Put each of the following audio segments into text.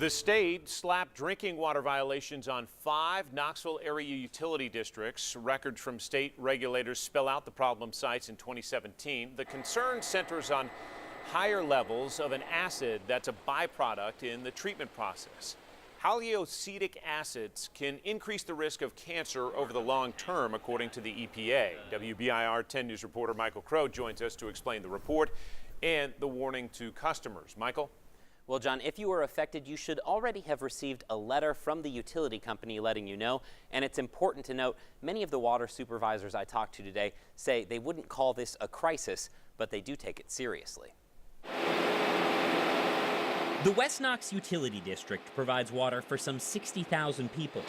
The state slapped drinking water violations on 5 Knoxville-area utility districts. Records from state regulators spell out the problem sites in 2017. The concern centers on higher levels of an acid that's a byproduct in the treatment process. Haliocetic acids can increase the risk of cancer over the long term, according to the EPA. WBIR 10 News reporter Michael Crow joins us to explain the report and the warning to customers. Michael? Well, John, if you were affected, you should already have received a letter from the utility company letting you know. And it's important to note, many of the water supervisors I talked to today say they wouldn't call this a crisis, but they do take it seriously. The West Knox Utility District provides water for some 60,000 people.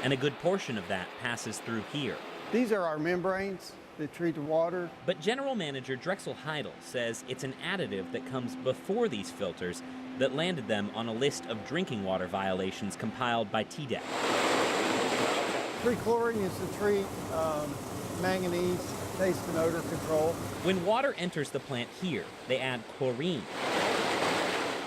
And a good portion of that passes through here. These are our membranes that treat the water. But General Manager Drexel Heidel says it's an additive that comes before these filters that landed them on a list of drinking water violations compiled by TDEC. Chlorine is to treat manganese, taste and odor control. When water enters the plant here, they add chlorine.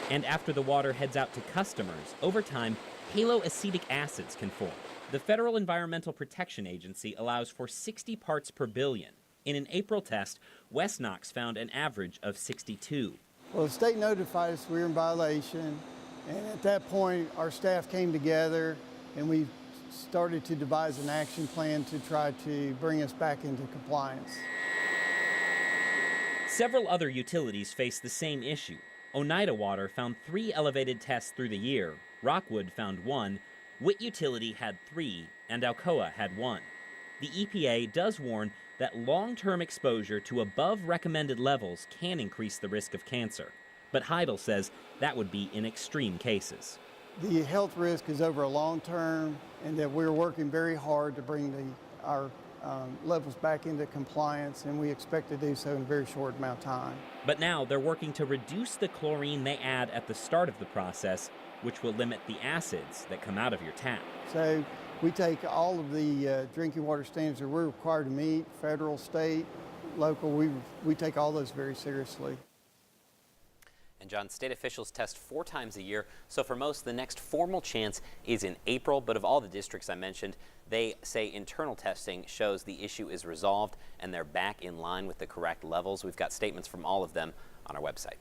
And after the water heads out to customers, over time, haloacetic acids can form. The Federal Environmental Protection Agency allows for 60 parts per billion. In an April test, West Knox found an average of 62. Well, the state notified us we were in violation, and at that point, our staff came together and we started to devise an action plan to try to bring us back into compliance. Several other utilities face the same issue. Oneida Water found 3 elevated tests through the year, Rockwood found 1, Witt Utility had 3, and Alcoa had 1. The EPA does warn that long-term exposure to above recommended levels can increase the risk of cancer. But Heidel says that would be in extreme cases. The health risk is over a long term, and that we're working very hard to bring our levels back into compliance, and we expect to do so in a very short amount of time. But now they're working to reduce the chlorine they add at the start of the process, which will limit the acids that come out of your tap. So we take all of the drinking water standards that we're required to meet, federal, state, local, we take all those very seriously. And John, state officials test 4 times a year, so for most, the next formal chance is in April. But of all the districts I mentioned, they say internal testing shows the issue is resolved and they're back in line with the correct levels. We've got statements from all of them on our website.